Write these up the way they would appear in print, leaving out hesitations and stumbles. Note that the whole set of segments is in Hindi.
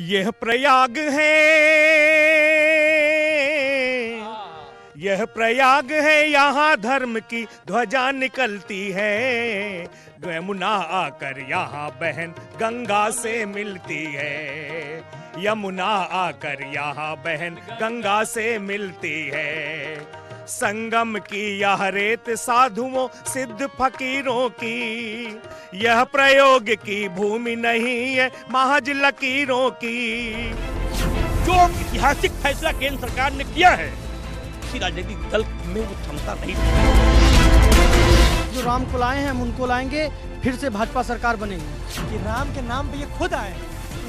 यह प्रयाग है, यह प्रयाग है, यहाँ धर्म की ध्वजा निकलती है। यमुना आकर यहाँ बहन गंगा से मिलती है, यमुना आकर यहाँ बहन गंगा से मिलती है। संगम की यह रेत साधुओं सिद्ध फकीरों की, यह प्रयोग की भूमि नहीं है महज लकीरों की। जो ऐतिहासिक फैसला केंद्र सरकार ने किया है, किसी राजनीतिक दल में वो क्षमता नहीं। जो राम को लाए हैं हम उनको लाएंगे, फिर से भाजपा सरकार बनेगी। कि राम के नाम पे ये खुद आए,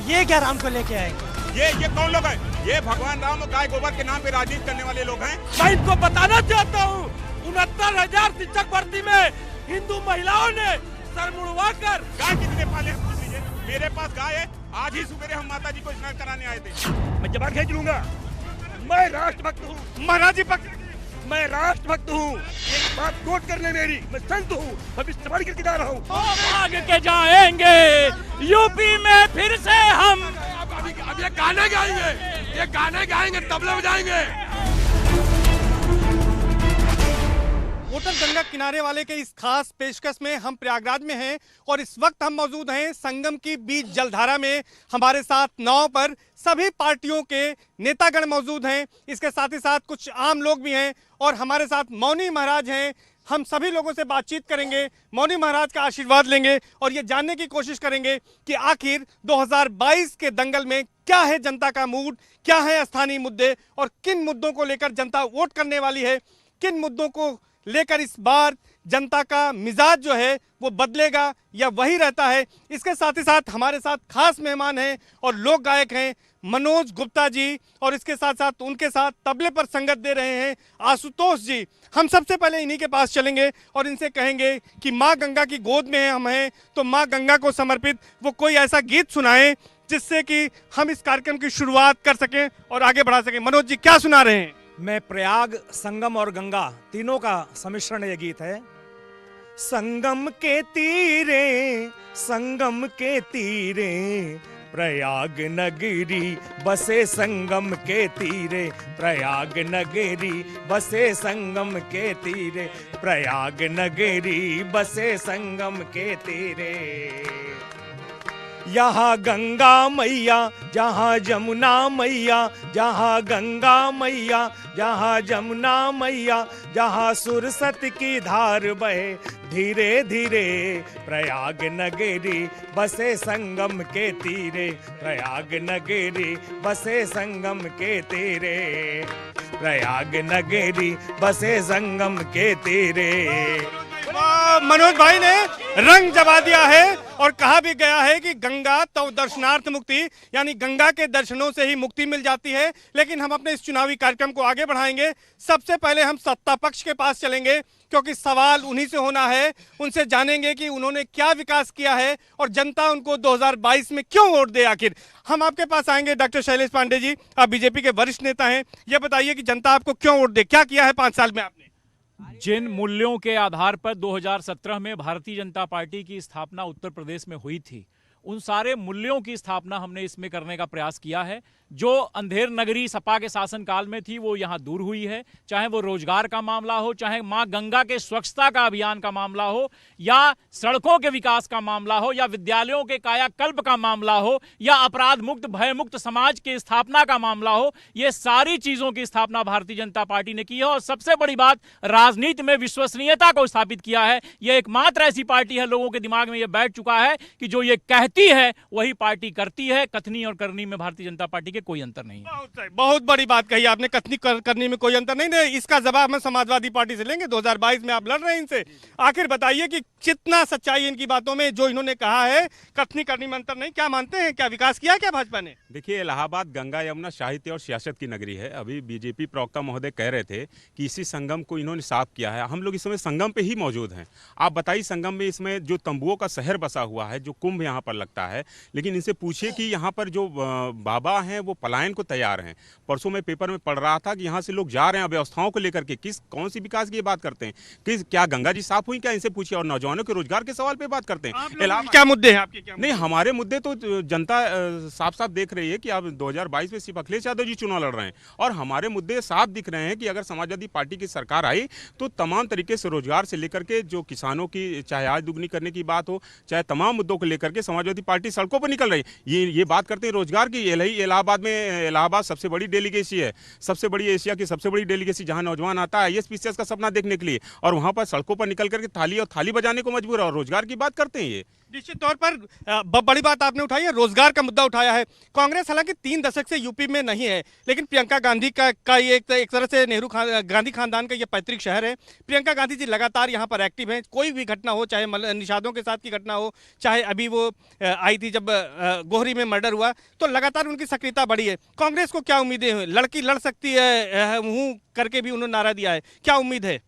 ये क्या राम को लेके आएंगे? ये कौन लोग हैं? ये भगवान राम और गाय गोबर के नाम पे राजनीति करने वाले लोग हैं। मैं इनको बताना चाहता हूँ, 69,000 शिक्षक भर्ती में हिंदू महिलाओं ने सर मुड़वा कर। गाय कितने पाले हैं पूछ लीजिए। मेरे पास गाय है, आज ही सुबह हम माता जी को स्नान कराने आए थे। मैं जवाब खींच लूंगा। मैं राष्ट्रभक्त हूँ, महाराज जी भक्त, मैं राष्ट्रभक्त हूँ। एक बात नोट कर ले मेरी, मैं संत हूँ, भविष्य वाणी करके जा रहा हूँ। भाग के जाएंगे यूपी में फिर से हम। अब ये गाने गाएंगे, ये गाने गाएंगे, तबला बजाएंगे। होटल गंगा किनारे वाले के इस खास पेशकश में हम प्रयागराज में हैं और इस वक्त हम मौजूद हैं संगम की बीच जलधारा में। हमारे साथ नाव पर सभी पार्टियों के नेतागण मौजूद हैं, इसके साथ ही साथ कुछ आम लोग भी हैं और हमारे साथ मौनी महाराज हैं। हम सभी लोगों से बातचीत करेंगे, मौनी महाराज का आशीर्वाद लेंगे और ये जानने की कोशिश करेंगे कि आखिर 2022 के दंगल में क्या है जनता का मूड, क्या है स्थानीय मुद्दे और किन मुद्दों को लेकर जनता वोट करने वाली है, किन मुद्दों को लेकर इस बार जनता का मिजाज जो है वो बदलेगा या वही रहता है। इसके साथ ही साथ हमारे साथ खास मेहमान हैं और लोक गायक हैं मनोज गुप्ता जी और इसके साथ साथ उनके साथ तबले पर संगत दे रहे हैं आशुतोष जी। हम सबसे पहले इन्हीं के पास चलेंगे और इनसे कहेंगे कि माँ गंगा की गोद में हम हैं तो माँ गंगा को समर्पित वो कोई ऐसा गीत सुनाएं जिससे कि हम इस कार्यक्रम की शुरुआत कर सकें और आगे बढ़ा सकें। मनोज जी क्या सुना रहे हैं? मैं प्रयाग, संगम और गंगा तीनों का सम्मिश्रण ये गीत है। संगम के तीरे, संगम के तीरे, प्रयाग नगरी बसे संगम के तीरे, प्रयाग नगरी बसे संगम के तीरे, प्रयाग नगरी बसे संगम के तीरे। यहाँ गंगा मैया, जहाँ जमुना मैया, जहाँ गंगा मैया, जहाँ जमुना मैया, जहाँ सुरसत की धार बहे धीरे धीरे, प्रयाग नगरी बसे संगम के तीरे, प्रयाग नगरी बसे संगम के तीरे, प्रयाग नगरी बसे संगम के तीरे। मनोज भाई ने रंग जमा दिया है और कहा भी गया है कि गंगा तो दर्शनार्थ मुक्ति, यानी गंगा के दर्शनों से ही मुक्ति मिल जाती है। लेकिन हम अपने इस चुनावी कार्यक्रम को आगे बढ़ाएंगे। सबसे पहले हम सत्ता पक्ष के पास चलेंगे क्योंकि सवाल उन्हीं से होना है, उनसे जानेंगे कि उन्होंने क्या विकास किया है और जनता उनको 2022 में क्यों वोट दे। आखिर हम आपके पास आएंगे डॉक्टर शैलेश पांडे जी, आप बीजेपी के वरिष्ठ नेता हैं, ये बताइए कि जनता आपको क्यों वोट दे, क्या किया है 5 साल में आपने? जिन मूल्यों के आधार पर 2017 में भारतीय जनता पार्टी की स्थापना उत्तर प्रदेश में हुई थी, उन सारे मूल्यों की स्थापना हमने इसमें करने का प्रयास किया है। जो अंधेर नगरी सपा के शासनकाल में थी वो यहाँ दूर हुई है, चाहे वो रोजगार का मामला हो, चाहे माँ गंगा के स्वच्छता का अभियान का मामला हो, या सड़कों के विकास का मामला हो, या विद्यालयों के कायाकल्प का मामला हो, या अपराध मुक्त भय मुक्त समाज की स्थापना का मामला हो। ये सारी चीजों की स्थापना भारतीय जनता पार्टी ने की है और सबसे बड़ी बात, राजनीति में विश्वसनीयता को स्थापित किया है। यह एकमात्र ऐसी पार्टी है, लोगों के दिमाग में यह बैठ चुका है कि जो ये कहती है वही पार्टी करती है। कथनी और करनी में भारतीय जनता पार्टी के कोई अंतर नहीं है। बहुत बड़ी बात कही आपने, कथनी करनी में कोई अंतर नहीं। इसका जवाब हम समाजवादी पार्टी से लेंगे, 2022 में आप लड़ रहे हैं इनसे। आखिर बताइए कि कितना सच्चाई इनकी बातों में, जो इन्होंने कहा है कथनी करनी में अंतर नहीं, क्या मानते हैं, क्या विकास किया क्या भाजपा ने? देखिए, इलाहाबाद गंगा यमुना साहित्य और सियासत की नगरी है। अभी बीजेपी प्रवक्ता महोदय कह रहे थे कि इसी संगम को इन्होंने साफ किया है। हम लोग इस समय संगम पे ही मौजूद हैं। आप बताइए, संगम में इसमें जो तंबुओं का शहर बसा हुआ है, जो कुंभ यहाँ पर लगता है, लेकिन इनसे पूछिए कि यहाँ पर जो बाबा हैं वो पलायन को तैयार हैं। परसों मैं पेपर में पढ़ रहा था कि यहाँ से लोग जा रहे हैं अव्यवस्थाओं को लेकर के। कौन सी विकास की ये बात करते हैं? क्या गंगा जी साफ हुई क्या? इनसे पूछिए। और नौजवानों के रोजगार के सवाल पे बात करते हैं। क्या मुद्दे हैं आपके? नहीं, हमारे मुद्दे तो जनता साफ साफ देख रही है कि अब 2022 में सिर्फ अखिलेश यादव जी चुनाव लड़ रहे हैं, और हमारे मुद्दे साफ दिख रहे हैं कि अगर समाजवादी पार्टी की सरकार आई तो तमाम तरीके से रोजगार से लेकर के जो किसानों की चाहे आय दुगनी करने की बात हो, चाहे तमाम मुद्दों को लेकर के समाजवादी पार्टी सड़कों पर निकल रही है। ये बात करते हैं रोजगार की। इलाहाबाद में, इलाहाबाद सबसे बड़ी डेलीगेसी है, सबसे बड़ी एशिया की सबसे बड़ी डेलीगेसी, जहां नौजवान आता है IAS-PCS का सपना देखने के लिए, और वहां पर सड़कों पर निकल करके थाली बजाने को मजबूर है, और रोजगार की बात करते हैं। ये निश्चित तौर पर बड़ी बात आपने उठाई है, रोजगार का मुद्दा उठाया है। कांग्रेस हालांकि 3 दशक से यूपी में नहीं है, लेकिन प्रियंका गांधी का ये एक तरह से गांधी खानदान का ये पैतृक शहर है। प्रियंका गांधी जी लगातार यहाँ पर एक्टिव हैं। कोई भी घटना हो, चाहे निषादों के साथ की घटना हो, चाहे अभी वो आई थी जब गोहरी में मर्डर हुआ, तो लगातार उनकी सक्रियता बढ़ी है। कांग्रेस को क्या उम्मीदें हैं? लड़की लड़ सकती है हूँ करके भी उन्होंने नारा दिया है, क्या उम्मीद है?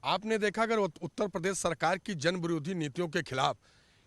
आपने देखा अगर उत्तर प्रदेश सरकार की जन विरोधी नीतियों के खिलाफ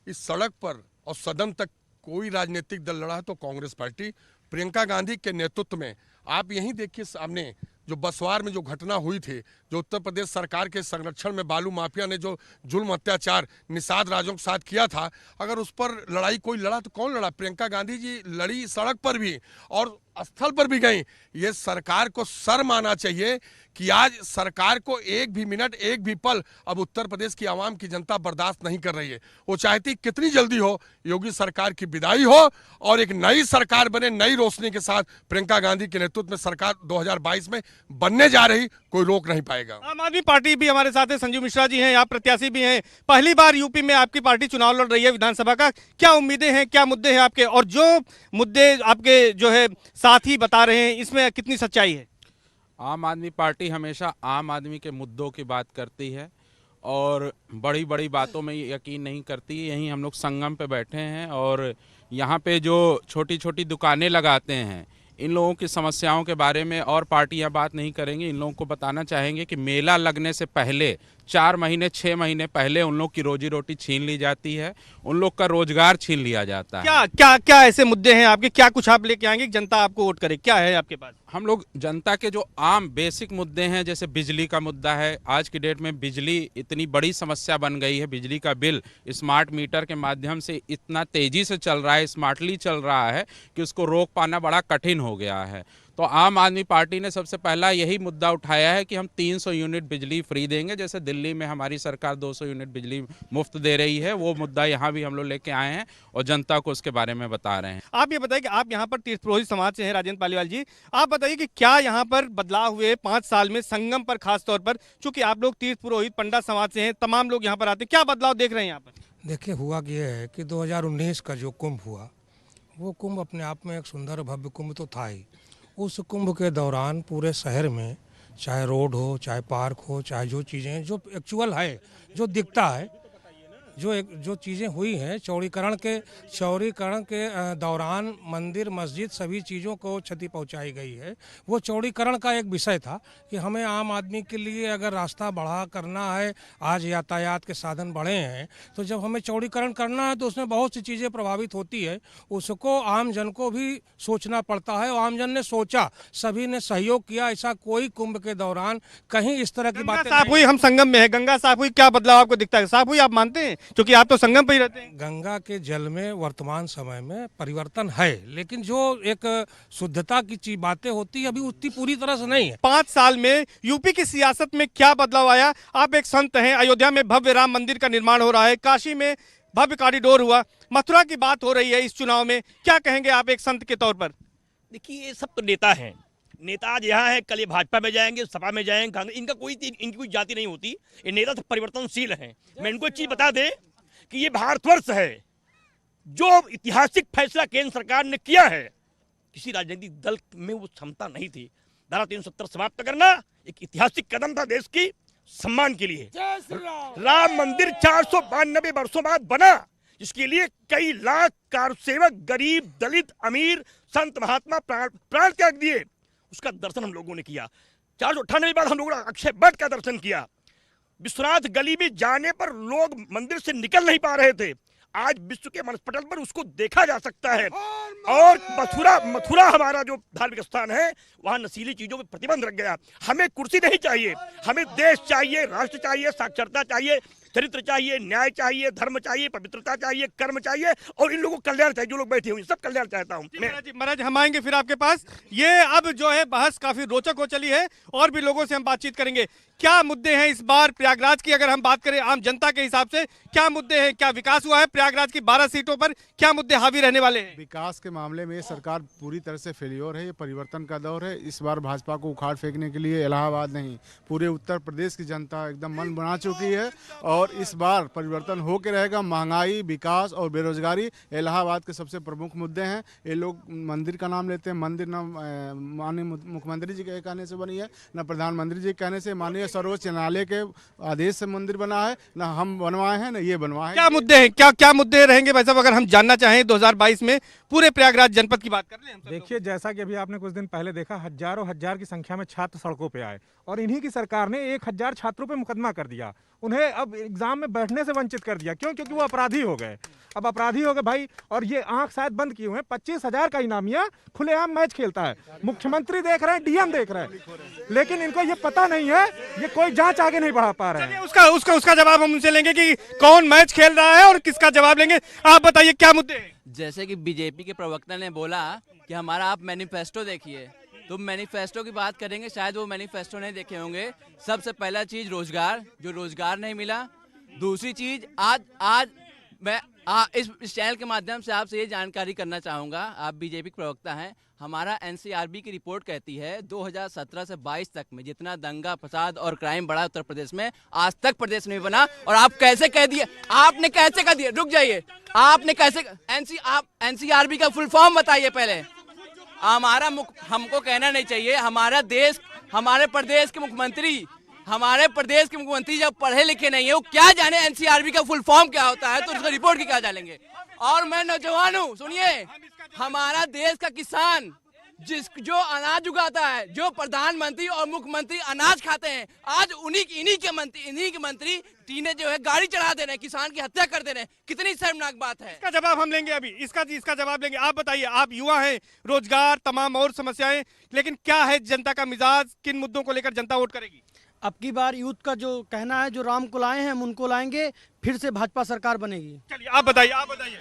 इस सड़क पर और सदन तक कोई राजनीतिक दल लड़ा है तो कांग्रेस पार्टी प्रियंका गांधी के नेतृत्व में। आप यहीं देखिए सामने जो बसवार में जो घटना हुई थी, जो उत्तर प्रदेश सरकार के संरक्षण में बालू माफिया ने जो जुल्म अत्याचार निषाद राजों के साथ किया था, अगर उस पर लड़ाई कोई लड़ा तो कौन लड़ा? प्रियंका गांधी जी लड़ी सड़क पर भी और स्थल पर भी गई। ये सरकार को शर्म आना चाहिए कि आज सरकार को एक भी मिनट, एक भी पल अब उत्तर प्रदेश की आवाम की जनता बर्दाश्त नहीं कर रही है। वो चाहती कितनी जल्दी हो योगी सरकार की विदाई हो और एक नई सरकार बने, नई रोशनी के साथ प्रियंका गांधी के नेतृत्व में सरकार 2022 में बनने जा रही, कोई रोक नहीं पाएगा। आम आदमी पार्टी भी हमारे साथ है, संजीव मिश्रा जी हैं, आप प्रत्याशी भी हैं। पहली बार यूपी में आपकी पार्टी चुनाव लड़ रही है विधानसभा का, क्या उम्मीदें हैं, क्या मुद्दे हैं आपके, और जो मुद्दे आपके जो है साथी बता रहे हैं इसमें कितनी सच्चाई है? आम आदमी पार्टी हमेशा आम आदमी के मुद्दों की बात करती है और बड़ी बड़ी बातों में यकीन नहीं करती। यहीं हम लोग संगम पे बैठे हैं और यहाँ पे जो छोटी छोटी दुकानें लगाते हैं, इन लोगों की समस्याओं के बारे में और पार्टियां बात नहीं करेंगी। इन लोगों को बताना चाहेंगे कि मेला लगने से पहले 4 महीने 6 महीने पहले उन लोग की रोजी रोटी छीन ली जाती है, उन लोग का रोजगार छीन लिया जाता है। क्या क्या क्या ऐसे मुद्दे हैं आपके, क्या कुछ आप लेके आएंगे जनता आपको वोट करे, क्या है आपके पास? हम लोग जनता के जो आम बेसिक मुद्दे हैं, जैसे बिजली का मुद्दा है। आज की डेट में बिजली इतनी बड़ी समस्या बन गई है, बिजली का बिल स्मार्ट मीटर के माध्यम से इतना तेजी से चल रहा है, स्मार्टली चल रहा है कि उसको रोक पाना बड़ा कठिन हो गया है। तो आम आदमी पार्टी ने सबसे पहला यही मुद्दा उठाया है कि हम 300 यूनिट बिजली फ्री देंगे, जैसे दिल्ली में हमारी सरकार 200 यूनिट बिजली मुफ्त दे रही है। वो मुद्दा यहाँ भी हम लोग लेके आए हैं और जनता को उसके बारे में बता रहे हैं। आप ये बताइए कि आप यहाँ पर तीर्थ पुरोहित समाज से हैं, राजेंद्र पालीवाल जी, आप बताइए कि क्या यहाँ पर बदलाव हुए 5 साल में संगम पर, खास तौर पर चूंकि आप लोग तीर्थ पुरोहित पंडा समाज से हैं, तमाम लोग यहाँ पर आते हैं, क्या बदलाव देख रहे हैं यहाँ पर? देखिए, हुआ ये है कि 2019 का जो कुंभ हुआ, वो कुंभ अपने आप में एक सुंदर भव्य कुंभ तो था ही। उस कुंभ के दौरान पूरे शहर में चाहे रोड हो, चाहे पार्क हो, चाहे जो चीज़ें जो एक्चुअल है, जो दिखता है, जो चीज़ें हुई हैं चौड़ीकरण के दौरान मंदिर मस्जिद सभी चीज़ों को क्षति पहुंचाई गई है। वो चौड़ीकरण का एक विषय था कि हमें आम आदमी के लिए अगर रास्ता बढ़ा करना है, आज यातायात के साधन बढ़े हैं, तो जब हमें चौड़ीकरण करना है तो उसमें बहुत सी चीज़ें प्रभावित होती है, उसको आम जन को भी सोचना पड़ता है। और आम जन ने सोचा, सभी ने सहयोग किया। ऐसा कोई कुंभ के दौरान कहीं इस तरह की बातें साफ हुई। हम संगम में है, गंगा साफ हुई, क्या बदलाव आपको दिखता है? साफ हुई आप मानते हैं, क्योंकि आप तो संगम पे ही रहते हैं? गंगा के जल में वर्तमान समय में परिवर्तन है, लेकिन जो एक शुद्धता की बातें होती है अभी उतनी पूरी तरह से नहीं है। 5 साल में यूपी की सियासत में क्या बदलाव आया? आप एक संत हैं, अयोध्या में भव्य राम मंदिर का निर्माण हो रहा है, काशी में भव्य कॉरिडोर हुआ, मथुरा की बात हो रही है इस चुनाव में, क्या कहेंगे आप एक संत के तौर पर? देखिए, ये सब तो नेता हैं, नेता आज यहाँ है, कल ये भाजपा में जाएंगे, सपा में जाएंगे, कांग्रेस, इनकी कोई जाति नहीं होती। ये नेता तो परिवर्तनशील हैं। मैं इनको एक चीज बता दें कि ये भारतवर्ष है, जो ऐतिहासिक फैसला केंद्र सरकार ने किया है, किसी राजनीतिक दल में वो क्षमता नहीं थी। धारा 370 समाप्त करना एक ऐतिहासिक कदम था देश की सम्मान के लिए। राम मंदिर 492 वर्षों बाद बना, जिसके लिए कई लाख कारसेवक, गरीब, दलित, अमीर, संत महात्मा प्राण त्याग दिए। उसका दर्शन हम लोगों ने किया। 498 बाद हम लोगों ने अक्षय वट का दर्शन किया। विश्वनाथ गली में जाने पर लोग मंदिर से निकल नहीं पा रहे थे। आज विश्व के मनस्पटल पर उसको देखा जा सकता है। और मथुरा हमारा जो धार्मिक स्थान है, वहाँ नशीली चीजों पर प्रतिबंध रख गया। हमें कुर्सी नहीं चाहिए, हमें देश चाहिए, राष्ट्र चाहिए, साक्षरता चाहिए, चरित्र चाहिए, न्याय चाहिए, धर्म चाहिए, पवित्रता चाहिए, कर्म चाहिए, और इन लोगों को कल्याण चाहिए। जो लोग बैठे हुए सब कल्याण चाहता हूँ। महाराज हम आएंगे फिर आपके पास। ये अब जो है बहस काफी रोचक हो चली है और भी लोगों से हम बातचीत करेंगे। क्या मुद्दे हैं इस बार प्रयागराज की? अगर हम बात करें आम जनता के हिसाब से, क्या मुद्दे हैं? क्या विकास हुआ है प्रयागराज की 12 सीटों पर? क्या मुद्दे हावी रहने वाले हैं? विकास के मामले में सरकार पूरी तरह से फेलियर है। ये परिवर्तन का दौर है। इस बार भाजपा को उखाड़ फेंकने के लिए इलाहाबाद नहीं, पूरे उत्तर प्रदेश की जनता एकदम मन बना चुकी है और इस बार परिवर्तन होकर रहेगा। महंगाई, विकास और बेरोजगारी इलाहाबाद के सबसे प्रमुख मुद्दे हैं। ये लोग मंदिर का नाम लेते हैं। मंदिर न माननीय मुख्यमंत्री जी के कहने से बनी है, न प्रधानमंत्री जी के कहने से, माननीय सर्वोच्च न्यायालय के आदेश से मंदिर बना है, न हम बनवाए हैं, न ये बनवाए हैं। क्या मुद्दे हैं? क्या मुद्दे रहेंगे भाई साहब, अगर हम जानना चाहें 2022 में पूरे प्रयागराज जनपद की बात कर लें? देखिए, जैसा कि अभी आपने कुछ दिन पहले देखा, हजारों हजार की संख्या में छात्र सड़कों पे आए और इन्हीं की सरकार ने 1000 छात्रों पे मुकदमा कर दिया। उन्हें अब एग्जाम में बैठने से वंचित कर दिया। क्यों? क्योंकि वो अपराधी हो गए। अब अपराधी हो गए भाई, और ये आंख शायद बंद किए हुए हैं। 25,000 का इनामिया खुलेआम मैच खेलता है। मुख्यमंत्री देख रहे हैं, डीएम देख रहे हैं, लेकिन इनको ये पता नहीं है, ये कोई जांच आगे नहीं बढ़ा पा रहे हैं। उसका जवाब हम उनसे लेंगे कि कौन मैच खेल रहा है और किसका जवाब लेंगे। आप बताइए क्या मुद्दे हैं? जैसे कि बीजेपी के प्रवक्ता ने बोला कि हमारा आप मैनिफेस्टो देखिए, तो मैनिफेस्टो की बात करेंगे, शायद वो मैनिफेस्टो नहीं देखे होंगे। सबसे पहला चीज रोजगार, जो रोजगार नहीं मिला। दूसरी चीज आज मैं इस चैनल के माध्यम से आपसे ये जानकारी करना चाहूँगा, आप बीजेपी के प्रवक्ता हैं, हमारा एनसीआरबी की रिपोर्ट कहती है 2017 से 22 तक में जितना दंगा फसाद और क्राइम बढ़ा उत्तर प्रदेश में, आज तक प्रदेश में बना। और आप कैसे कह दिए? आपने कैसे कह दिया? रुक जाइए, आपने कैसे एनसीआरबी का फुल फॉर्म बताइए पहले। हमको कहना नहीं चाहिए। हमारे प्रदेश के मुख्यमंत्री जब पढ़े लिखे नहीं है, वो क्या जाने एनसीआरबी का फुल फॉर्म क्या होता है, तो उसका रिपोर्ट की क्या जानेंगे। और मैं नौजवान हूँ, सुनिए, हमारा देश का किसान जो अनाज उगाता है, जो प्रधानमंत्री और मुख्यमंत्री अनाज खाते हैं, आज इन्हीं के मंत्री टीने जो है गाड़ी चढ़ा दे रहे हैं, किसान की हत्या कर दे रहे हैं। कितनी शर्मनाक बात है। इसका जवाब हम लेंगे अभी, इसका जवाब लेंगे। आप बताइए, आप युवा हैं, रोजगार, तमाम और समस्याएं, लेकिन क्या है जनता का मिजाज? किन मुद्दों को लेकर जनता वोट करेगी? अब की बार यूथ का जो कहना है, जो राम को लाए हैं हम उनको लाएंगे, फिर से भाजपा सरकार बनेगी। चलिए आप बताइए।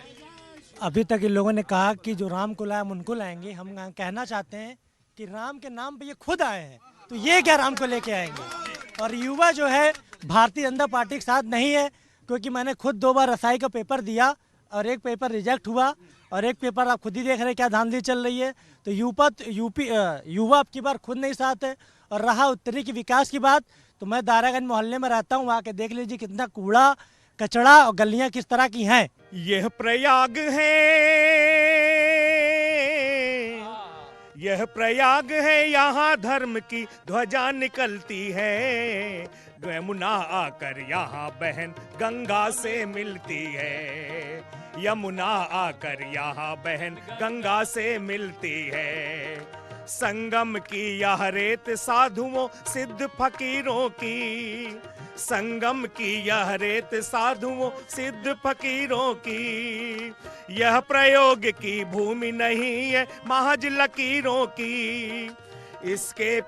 अभी तक इन लोगों ने कहा कि जो राम को लाए हम उनको लाएंगे। हम कहना चाहते हैं कि राम के नाम पे ये खुद आए हैं, तो ये क्या राम को लेके आएंगे। और युवा जो है भारतीय जनता पार्टी के साथ नहीं है, क्योंकि मैंने खुद 2 बार रसाई का पेपर दिया और एक पेपर रिजेक्ट हुआ, और एक पेपर आप खुद ही देख रहे हैं क्या धांधली चल रही है। तो युवा अब की बार खुद नहीं साथ है। और रहा उत्तरी की विकास की बात, तो मैं दारागंज मोहल्ले में रहता हूँ, वहाँ के देख लीजिए कितना कूड़ा कचड़ा और गलियाँ किस तरह की हैं। यह प्रयाग है, यह प्रयाग है, यहाँ धर्म की ध्वजा निकलती है। यमुना आकर यहाँ बहन गंगा से मिलती है। यमुना आकर यहाँ बहन गंगा से मिलती है। संगम की यह रेत साधुओं सिद्ध फकीरों की, संगम की यह रेत साधुओं सिद्ध फकीरों की। यह प्रयोग की भूमि नहीं है महज लकीरों की। इसके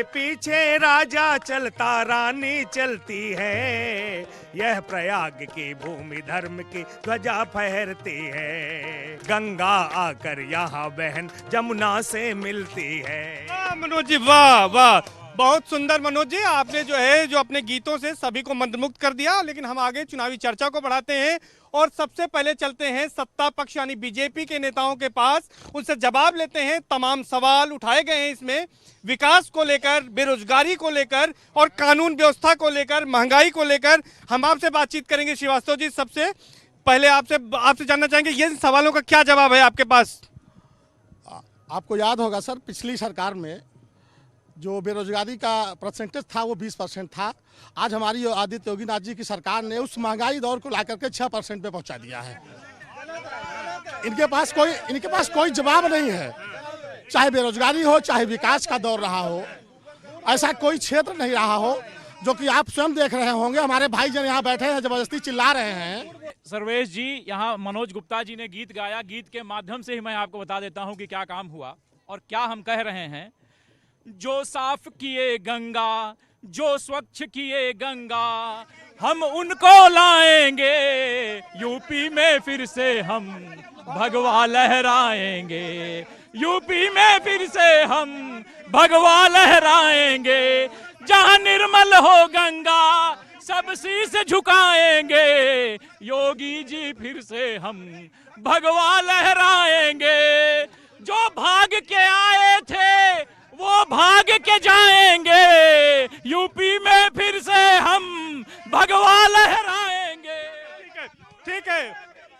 पीछे राजा चलता, रानी चलती है। यह प्रयाग की भूमि धर्म की ध्वजा फहरती है। गंगा आकर यहाँ बहन जमुना से मिलती है। मनोज जी, वाह वाह, बहुत सुंदर मनोज जी। आपने जो अपने गीतों से सभी को मंत्रमुग्ध कर दिया। लेकिन हम आगे चुनावी चर्चा को बढ़ाते हैं और सबसे पहले चलते हैं सत्ता पक्ष यानी बीजेपी के नेताओं के पास, उनसे जवाब लेते हैं। तमाम सवाल उठाए गए हैं इसमें, विकास को लेकर, बेरोजगारी को लेकर और कानून व्यवस्था को लेकर, महंगाई को लेकर। हम आपसे बातचीत करेंगे। श्रीवास्तव जी, सबसे पहले आपसे जानना चाहेंगे, ये सवालों का क्या जवाब है आपके पास? आपको याद होगा सर, पिछली सरकार में जो बेरोजगारी का परसेंटेज था वो 20% था। आज हमारी आदित्य योगीनाथ जी की सरकार ने उस महंगाई दौर को ला करके 6% पे पहुंचा दिया है। इनके पास कोई जवाब नहीं है। चाहे बेरोजगारी हो, चाहे विकास का दौर रहा हो, ऐसा कोई क्षेत्र नहीं रहा हो जो कि आप स्वयं देख रहे होंगे। हमारे भाईजान यहाँ बैठे हैं, जबरदस्ती चिल्ला रहे हैं। सर्वेश जी, यहाँ मनोज गुप्ता जी ने गीत गाया, गीत के माध्यम से ही मैं आपको बता देता हूँ कि क्या काम हुआ और क्या हम कह रहे हैं। जो साफ किए गंगा, जो स्वच्छ किए गंगा, हम उनको लाएंगे यूपी में, फिर से हम भगवा लहराएंगे, यूपी में फिर से हम भगवा लहराएंगे। जहां निर्मल हो गंगा सब शीश झुकाएंगे, योगी जी फिर से हम भगवा लहराएंगे। जो भाग के आए थे वो भाग के जाएंगे, यूपी में फिर से हम भगवा लहराएंगे। ठीक है,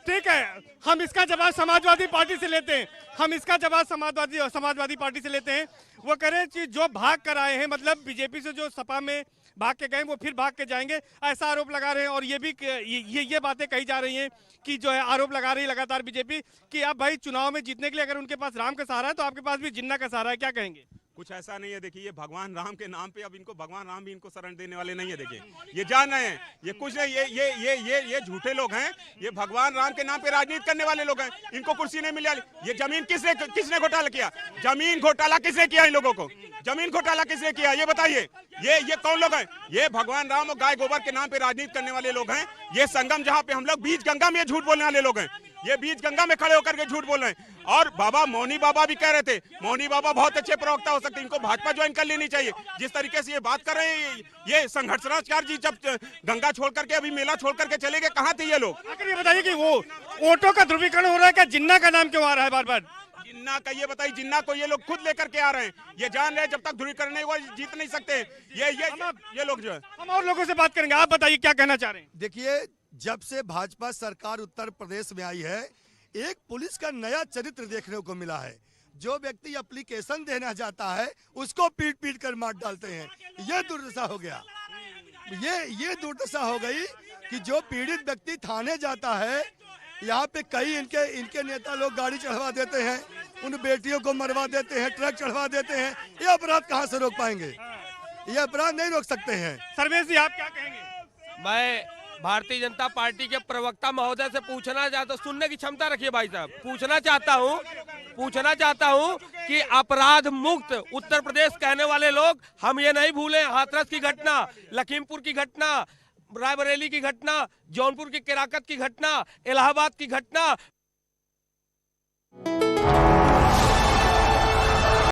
ठीक है, हम इसका जवाब समाजवादी पार्टी से लेते हैं। हम इसका जवाब समाजवादी पार्टी से लेते हैं। वो कह रहे हैं कि जो भाग कर आए हैं, मतलब बीजेपी से जो सपा में भाग के गए वो फिर भाग के जाएंगे, ऐसा आरोप लगा रहे हैं। और ये भी ये बातें कही जा रही हैं कि जो है आरोप लगा रही है लगातार बीजेपी कि अब भाई चुनाव में जीतने के लिए अगर उनके पास राम का सहारा है तो आपके पास भी जिन्ना का सहारा है। क्या कहेंगे? कुछ ऐसा नहीं है। देखिए, ये भगवान राम के नाम पे अब इनको भगवान राम भी इनको शरण देने वाले नहीं है। देखिए, ये जान रहे हैं, ये कुछ नहीं, ये झूठे लोग हैं। ये भगवान राम के नाम पे राजनीति करने वाले लोग हैं। इनको कुर्सी नहीं मिली। ये जमीन किसने घोटाला किया? जमीन घोटाला किसने किया? इन लोगों को जमीन घोटाला किसने किया? ये बताइए। ये कौन लोग हैं? ये भगवान राम और गाय गोबर के नाम पे राजनीति करने वाले लोग हैं। ये संगम जहाँ पे हम लोग बीच गंगा में झूठ बोलने वाले लोग हैं। ये बीच गंगा में खड़े होकर के झूठ बोल रहे हैं। और बाबा मौनी बाबा भी कह रहे थे, मौनी बाबा बहुत अच्छे प्रवक्ता हो सकते हैं, इनको भाजपा ज्वाइन कर लेनी चाहिए। जिस तरीके से ये बात कर रहे हैं, ये संघर्षराज जी जब गंगा छोड़ करके अभी मेला छोड़ करके चले गए, कहाँ थे ये लोग? आखिर ये बताइए कि वो वोटों का ध्रुवीकरण हो रहा है क्या? जिन्ना का नाम क्यों आ रहा है बार बार? जिन्ना का ये बताइए, जिन्ना को ये लोग खुद लेकर के आ रहे हैं। ये जान रहे हैं जब तक ध्रुवीकरण नहीं हुआ जीत नहीं सकते। ये लोग जो है, हम और लोगों से बात करेंगे। आप बताइए क्या कहना चाह रहे हैं? देखिए, जब से भाजपा सरकार उत्तर प्रदेश में आई है, एक पुलिस का नया चरित्र देखने को मिला है। जो व्यक्ति एप्लीकेशन देना चाहता है उसको पीट पीट कर मार डालते हैं। ये दुर्दशा हो गया। ये दुर्दशा हो गई कि जो पीड़ित व्यक्ति थाने जाता है, यहाँ पे कई इनके नेता लोग गाड़ी चढ़वा देते हैं, उन बेटियों को मरवा देते हैं, ट्रक चढ़वा देते हैं। ये अपराध कहाँ से रोक पाएंगे? ये अपराध नहीं रोक सकते हैं। सर्वेश जी, आप क्या कहेंगे? मैं भारतीय जनता पार्टी के प्रवक्ता महोदय से पूछना चाहता हूँ, सुनने की क्षमता रखिए भाई साहब, पूछना चाहता हूँ कि अपराध मुक्त उत्तर प्रदेश कहने वाले लोग, हम ये नहीं भूले हाथरस की घटना, लखीमपुर की घटना, रायबरेली की घटना, जौनपुर की केराकत की घटना, इलाहाबाद की घटना।